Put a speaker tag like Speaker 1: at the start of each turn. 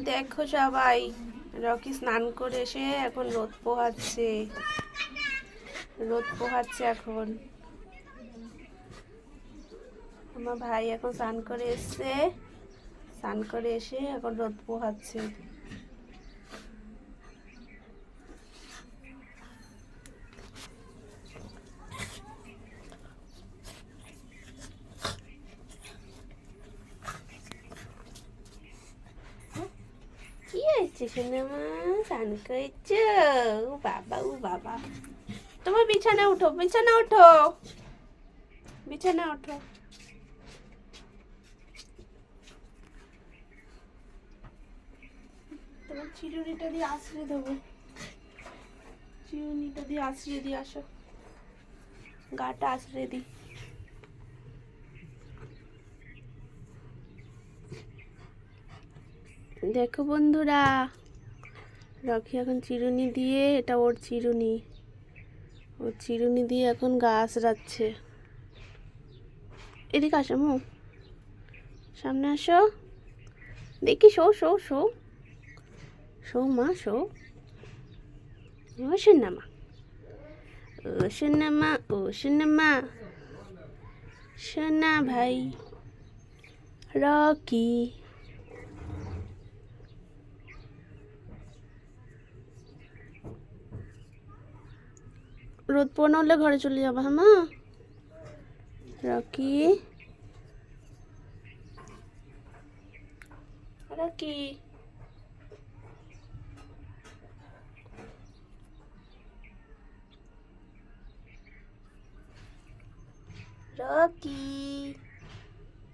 Speaker 1: দেখো সবাই, রকি স্নান করে এসে এখন রোদ পোহাচ্ছে এখন। আমার ভাই এখন স্নান করে এসে এখন রোদ পোহাচ্ছে। কি হয়েছে সোনামা, স্নান করেছ? ও বাবা ও বাবা, তোমার বিছানা উঠো, বিছানা ওঠো। তোমার চিরুনিটা দিয়ে আশ্রয় দেবো, চিরুনিটা দিয়ে আশ্রয় দিয়ে আসো, গাটা আশ্রয় দিই। দেখো বন্ধুরা, রকি এখন চিরুনি দিয়ে, এটা ওর চিরুনি দিয়ে এখন গা আঁচড়াচ্ছে। এদিকে আসো মু, সামনে আসো, দেখি শো শো শো শো মা শো। ও সোনামা, সোনা ভাই রকি। রোদ পোহানো হলে ঘরে চলে যাবো, হ্যাঁ মা? Rocky Rocky Rocky